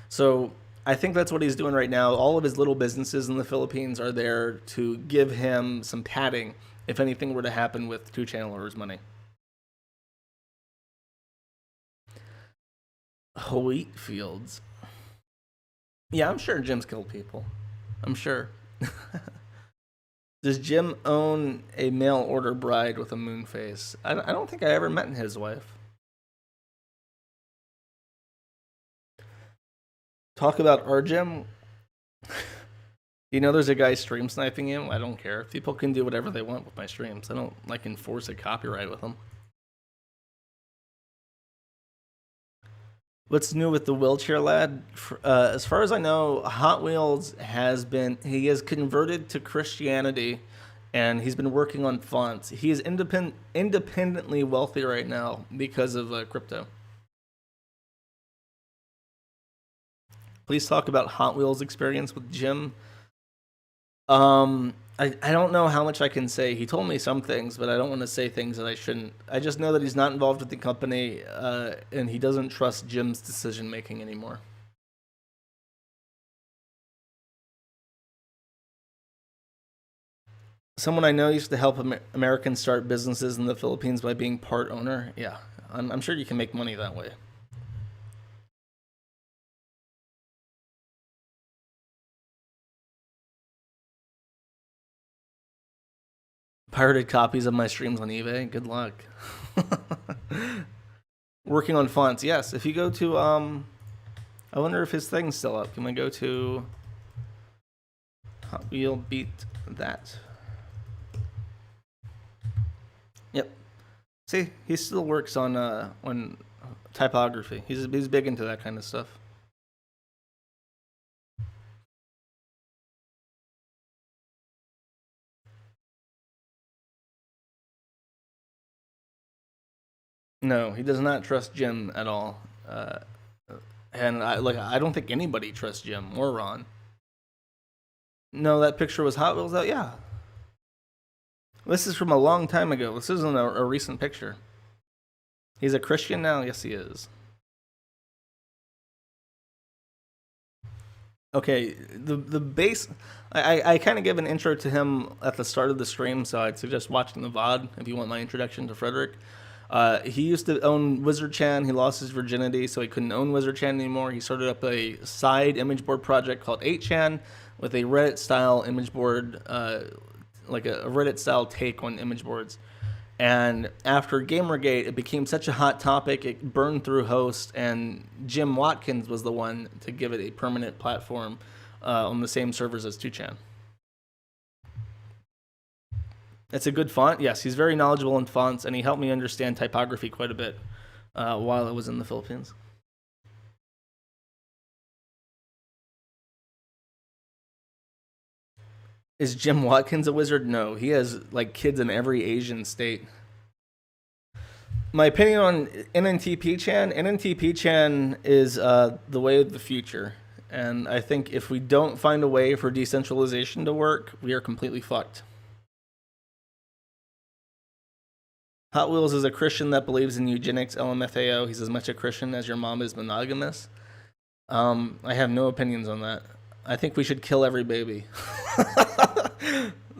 So I think that's what he's doing right now. All of his little businesses in the Philippines are there to give him some padding if anything were to happen with 2 Channel or his money. Wheat fields. Yeah, I'm sure Jim's killed people. I'm sure. Does Jim own a mail order bride with a moon face? I don't think I ever met his wife. Talk about our Jim. You know, there's a guy stream sniping him. I don't care. People can do whatever they want with my streams. I don't like enforce a copyright with them. What's new with the wheelchair lad? As far as I know, Hot Wheels he has converted to Christianity, and he's been working on fonts. He is independently wealthy right now because of crypto. Please talk about Hot Wheels experience with Jim. I don't know how much I can say. He told me some things, but I don't want to say things that I shouldn't. I just know that he's not involved with the company, and he doesn't trust Jim's decision making anymore. Someone I know used to help Americans start businesses in the Philippines by being part owner. Yeah, I'm sure you can make money that way. Pirated copies of my streams on eBay. Good luck. Working on fonts. Yes, if you go to I wonder if his thing's still up. Can we go to Hot Wheel Beat That? Yep. See, he still works on typography. He's big into that kind of stuff. No, he does not trust Jim at all. And I don't think anybody trusts Jim or Ron. No, that picture was Hot Wheels out. Yeah, this is from a long time ago. This isn't a recent picture. He's a Christian now. Yes, he is. Okay, the base. I kind of give an intro to him at the start of the stream, so I'd suggest watching the VOD if you want my introduction to Frederick. He used to own Wizard Chan. He lost his virginity, so he couldn't own Wizard Chan anymore. He started up a side image board project called 8chan with a Reddit style image board, like a Reddit style take on image boards. And after Gamergate, it became such a hot topic, it burned through host, and Jim Watkins was the one to give it a permanent platform on the same servers as 2chan. It's a good font. Yes, he's very knowledgeable in fonts, and he helped me understand typography quite a bit while I was in the Philippines. Is Jim Watkins a wizard? No, he has like kids in every Asian state. My opinion on NNTP-chan is the way of the future. And I think if we don't find a way for decentralization to work, we are completely fucked. Hot Wheels is a Christian that believes in eugenics, LMFAO. He's as much a Christian as your mom is monogamous. I have no opinions on that. I think we should kill every baby.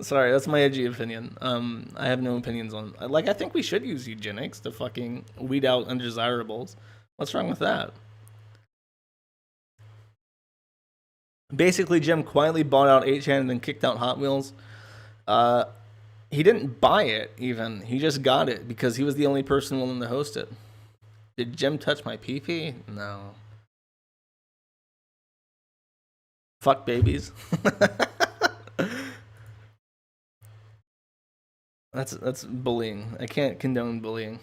Sorry, that's my edgy opinion. I have no opinions on. I think we should use eugenics to fucking weed out undesirables. What's wrong with that? Basically, Jim quietly bought out 8chan and then kicked out Hot Wheels. Uh, he didn't buy it even. He just got it because he was the only person willing to host it. Did Jim touch my pee? No. Fuck babies. That's bullying. I can't condone bullying.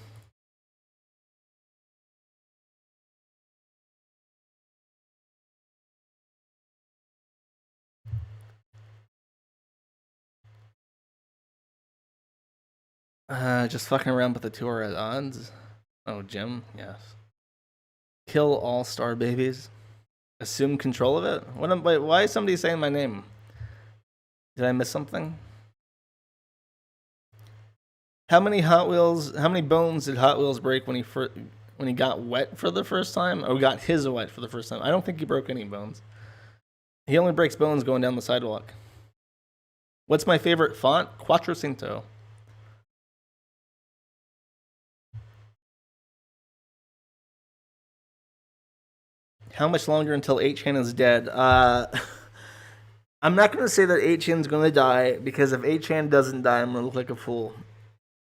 Just fucking around with the two are at odds. Oh, Jim, yes. Kill all star babies. Assume control of it. Wait, why is somebody saying my name? Did I miss something? How many bones did Hot Wheels break when he got wet for the first time? Or got his wet for the first time? I don't think he broke any bones. He only breaks bones going down the sidewalk. What's my favorite font? Quattrocinto. How much longer until 8chan is dead? I'm not going to say that 8chan's going to die, because if 8chan doesn't die, I'm going to look like a fool.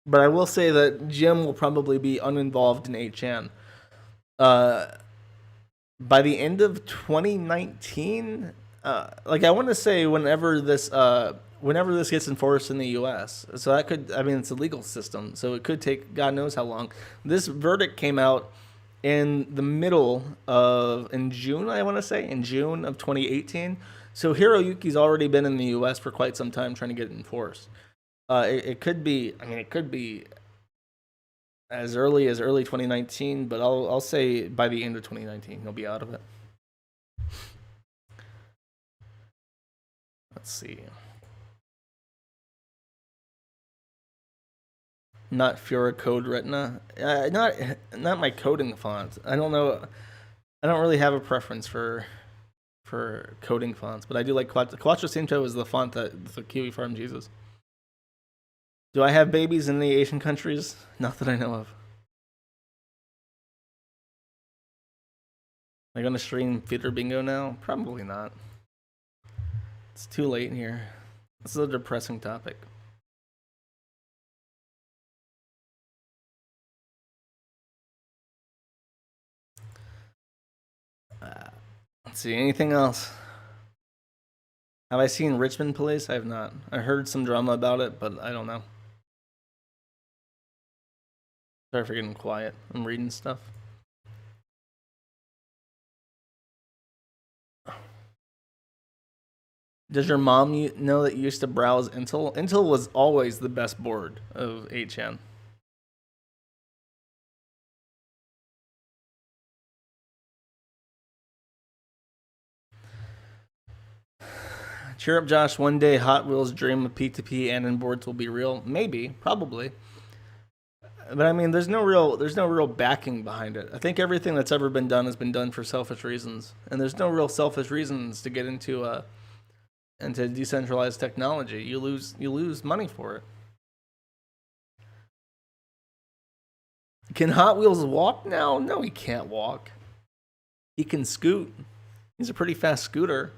But I will say that Jim will probably be uninvolved in 8chan. By the end of 2019, like I want to say whenever this gets enforced in the U.S. So that could, I mean, it's a legal system, so it could take God knows how long. This verdict came out in June, I want to say, in June of 2018. So Hiroyuki's already been in the U.S. for quite some time trying to get it enforced. It could be, I mean, it could be as early 2019, but I'll say by the end of 2019 he'll be out of it. Let's see. Not Fura Code Retina. Not my coding font. I don't know. I don't really have a preference for coding fonts, but I do like Quattrocinto is the font that the Kiwi Farms uses. Do I have babies in the Asian countries? Not that I know of. Am I going to stream Theater Bingo now? Probably not. It's too late here. This is a depressing topic. Let's see, anything else? Have I seen Richmond Police? I have not. I heard some drama about it, but I don't know. Sorry for getting quiet. I'm reading stuff. Does your mom know that you used to browse Intel? Intel was always the best board of 8chan. Cheer up, Josh. One day Hot Wheels' dream of P2P and in boards will be real. Maybe, probably. But I mean, there's no real backing behind it. I think everything that's ever been done has been done for selfish reasons, and there's no real selfish reasons to get into decentralized technology. You lose money for it. Can Hot Wheels walk now? No, he can't walk. He can scoot. He's a pretty fast scooter.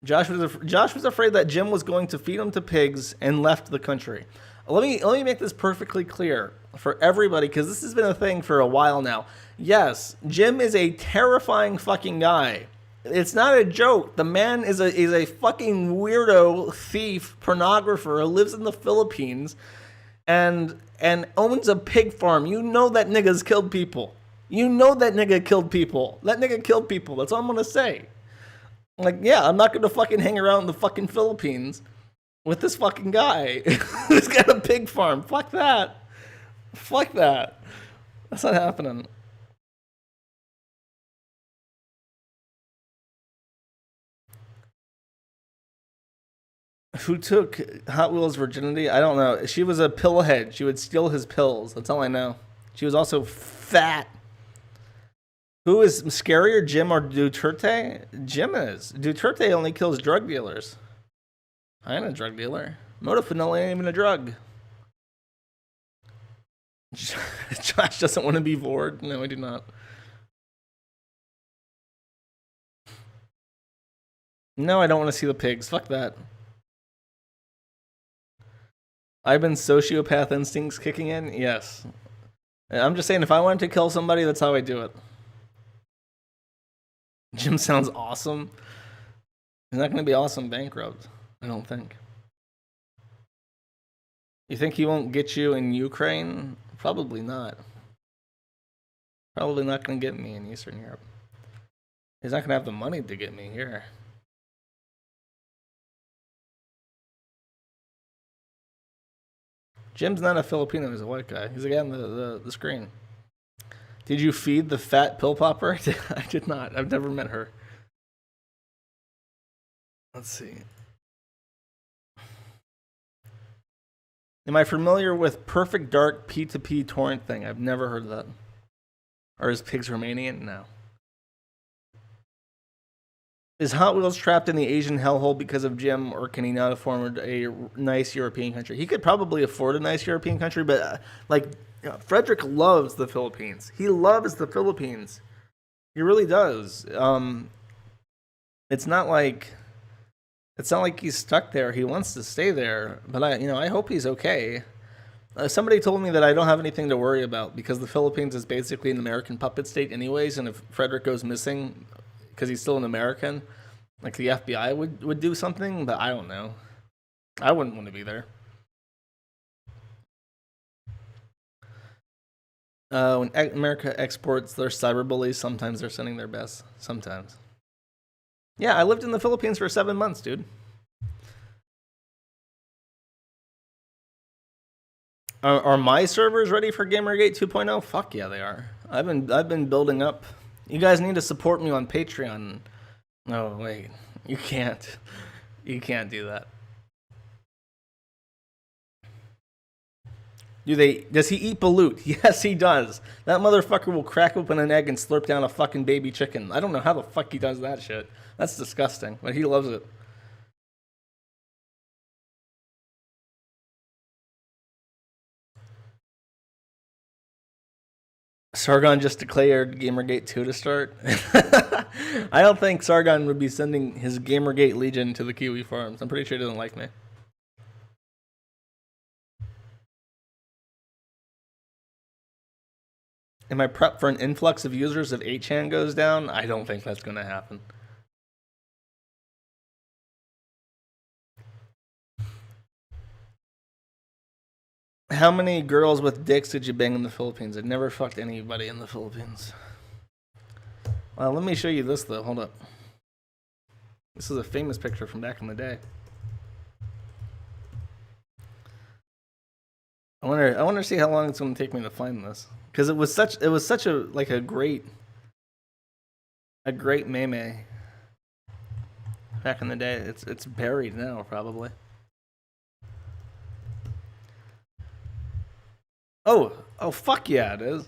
Josh was afraid that Jim was going to feed him to pigs and left the country. Let me make this perfectly clear for everybody, because this has been a thing for a while now. Yes, Jim is a terrifying fucking guy. It's not a joke. The man is a fucking weirdo thief, pornographer who lives in the Philippines and owns a pig farm. You know that nigga's killed people. You know that nigga killed people. That nigga killed people. That's all I'm gonna say. Like, yeah, I'm not gonna fucking hang around in the fucking Philippines with this fucking guy who's got a pig farm. Fuck that. Fuck that. That's not happening. Who took Hot Wheels' virginity? I don't know. She was a pillhead. She would steal his pills. That's all I know. She was also fat. Who is scarier, Jim or Duterte? Jim is. Duterte only kills drug dealers. I ain't a drug dealer. Modafinil ain't even a drug. Josh doesn't want to be bored. No, I do not. No, I don't want to see the pigs. Fuck that. I've been sociopath instincts kicking in? Yes. I'm just saying, if I wanted to kill somebody, that's how I do it. Jim sounds awesome. He's not going to be awesome bankrupt, I don't think. You think he won't get you in Ukraine? Probably not. Probably not going to get me in Eastern Europe. He's not going to have the money to get me here. Jim's not a Filipino. He's a white guy. He's the guy on the screen. Did you feed the fat pill popper? I did not. I've never met her. Let's see. Am I familiar with Perfect Dark P2P torrent thing? I've never heard of that. Or is Pigs Romanian? No. Is Hot Wheels trapped in the Asian hellhole because of Jim, or can he not afford a nice European country? He could probably afford a nice European country, but Frederick loves the Philippines. He loves the Philippines. He really does. It's not like he's stuck there. He wants to stay there, but I hope he's okay. Somebody told me that I don't have anything to worry about because the Philippines is basically an American puppet state anyways, and if Frederick goes missing because he's still an American, like the FBI would do something, but I don't know. I wouldn't want to be there. When America exports their cyberbullies, sometimes they're sending their best. Sometimes. Yeah, I lived in the Philippines for 7 months, dude. Are my servers ready for Gamergate 2.0? Fuck yeah, they are. I've been building up. You guys need to support me on Patreon. No, wait. You can't. You can't do that. Does he eat balut? Yes, he does. That motherfucker will crack open an egg and slurp down a fucking baby chicken. I don't know how the fuck he does that shit. That's disgusting, but he loves it. Sargon just declared Gamergate 2 to start. I don't think Sargon would be sending his Gamergate Legion to the Kiwi farms. I'm pretty sure he doesn't like me. Am I prepped for an influx of users if 8chan goes down? I don't think that's going to happen. How many girls with dicks did you bang in the Philippines? I never fucked anybody in the Philippines. Well, let me show you this, though. Hold up. This is a famous picture from back in the day. I wonder to see how long it's going to take me to find this, because it was such a great meme back in the day. It's buried now probably. Oh fuck yeah, it is.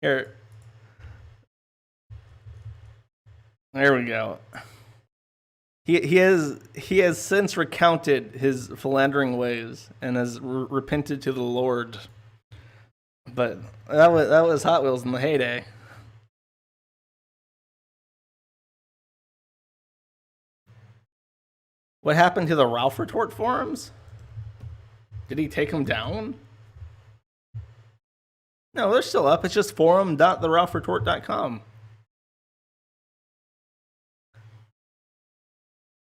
Here. There we go. He has since recounted his philandering ways and has repented to the Lord. But that was Hot Wheels in the heyday. What happened to the Ralph Retort forums? Did he take them down? No, they're still up. It's just forum.theralphretort.com.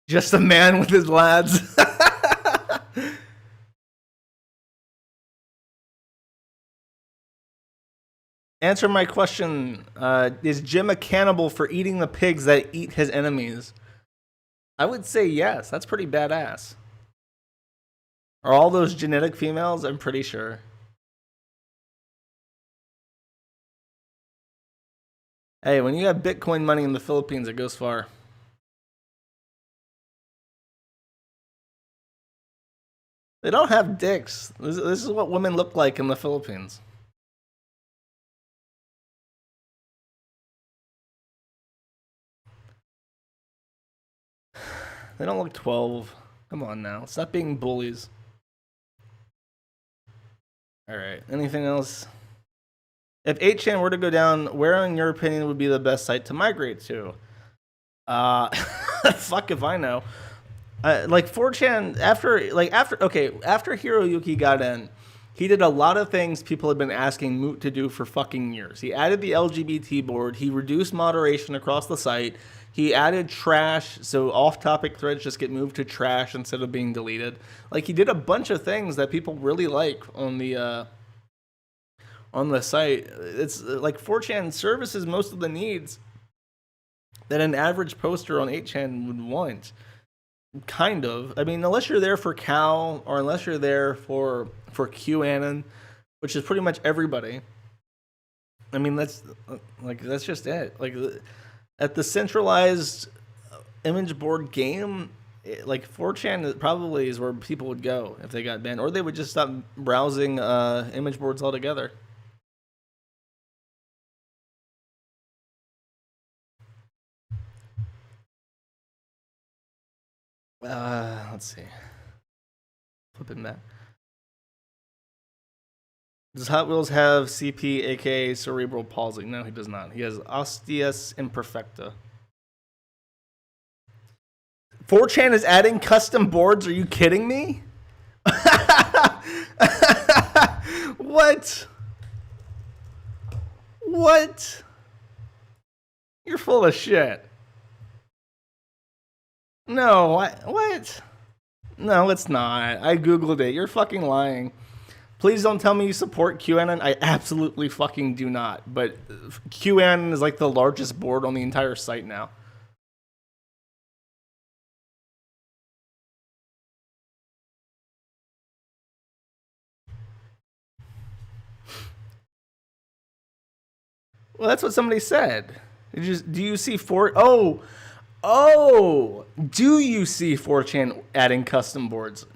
Just a man with his lads. Answer my question. Is Jim a cannibal for eating the pigs that eat his enemies? I would say yes. That's pretty badass. Are all those genetic females? I'm pretty sure. Hey, when you have Bitcoin money in the Philippines, it goes far. They don't have dicks. This is what women look like in the Philippines. They don't look 12. Come on now. Stop being bullies. Alright. Anything else? If 8chan were to go down, where in your opinion would be the best site to migrate to? Fuck if I know. Like 4chan, after Hiroyuki got in, he did a lot of things people have been asking Moot to do for fucking years. He added the LGBT board. He reduced moderation across the site. He added trash, so off-topic threads just get moved to trash instead of being deleted. Like, he did a bunch of things that people really like on the site. It's like 4chan services most of the needs, that an average poster on 8chan would want. Kind of. I mean, unless you're there for Cal or unless you're there for QAnon, which is pretty much everybody. I mean, that's just it. Like at the centralized image board game, like 4chan probably is where people would go if they got banned, or they would just stop browsing image boards altogether. Let's see. Flipping back. Does Hot Wheels have CP, aka cerebral palsy? No, he does not. He has osteus imperfecta. 4chan is adding custom boards? Are you kidding me? What? What? You're full of shit. No, what? No, it's not. I googled it. You're fucking lying. Please don't tell me you support QAnon. I absolutely fucking do not. But QAnon is like the largest board on the entire site now. Well, that's what somebody said. Do you see do you see 4chan adding custom boards?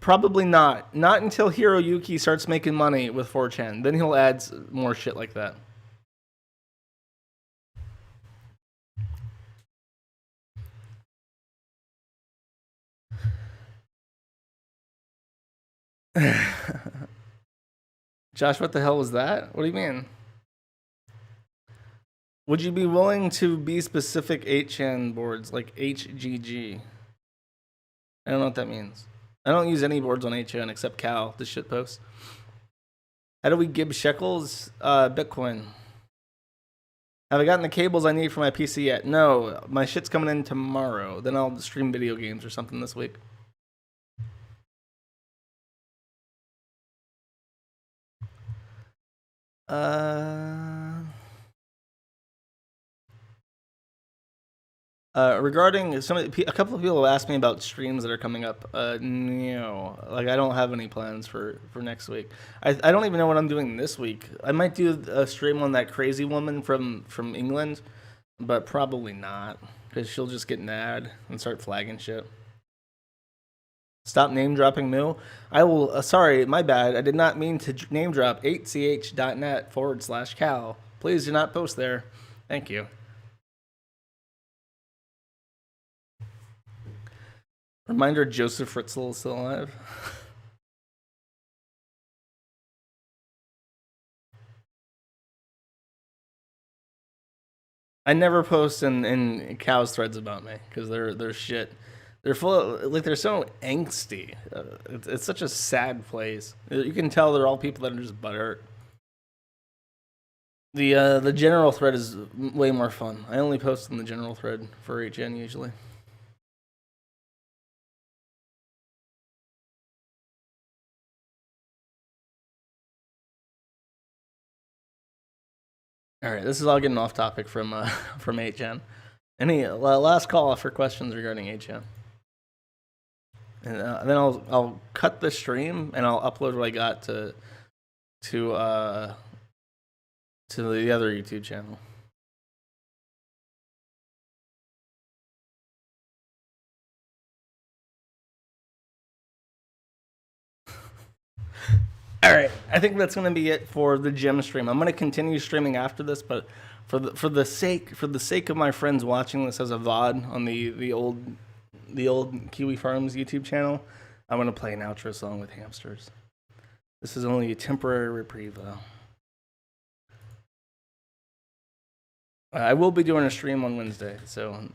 Probably not. Not until Hiroyuki starts making money with 4chan. Then he'll add more shit like that. Josh, what the hell was that? What do you mean? Would you be willing to be specific 8chan boards like HGG? I don't know what that means. I don't use any boards on 8chan except Cal, the shitpost. How do we give shekels? Bitcoin. Have I gotten the cables I need for my PC yet? No, my shit's coming in tomorrow. Then I'll stream video games or something this week. Regarding a couple of people have asked me about streams that are coming up. No, like I don't have any plans for next week. I don't even know what I'm doing this week. I might do a stream on that crazy woman from England, but probably not because she'll just get mad and start flagging shit. Stop name dropping Moo. I will. Sorry, my bad. I did not mean to name drop 8ch.net/Cal. Please do not post there. Thank you. Reminder: Joseph Fritzl is still alive. I never post in Cal's threads about me because they're shit. They're full of, like, they're so angsty. It's such a sad place. You can tell they're all people that are just butthurt. The general thread is way more fun. I only post in the general thread for HN usually. All right, this is all getting off topic from 8chan. Any last call for questions regarding 8chan? And then I'll cut the stream and I'll upload what I got to the other YouTube channel. All right, I think that's going to be it for the gem stream. I'm going to continue streaming after this, but for the sake of my friends watching this as a VOD on the old Kiwi Farms YouTube channel, I'm going to play an outro song with hamsters. This is only a temporary reprieve, though. I will be doing a stream on Wednesday, so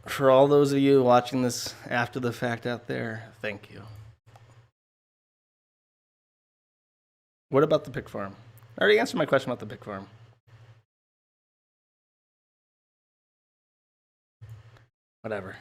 for all those of you watching this after the fact out there, thank you. What about the pig farm? I already answered my question about the pig farm. Whatever.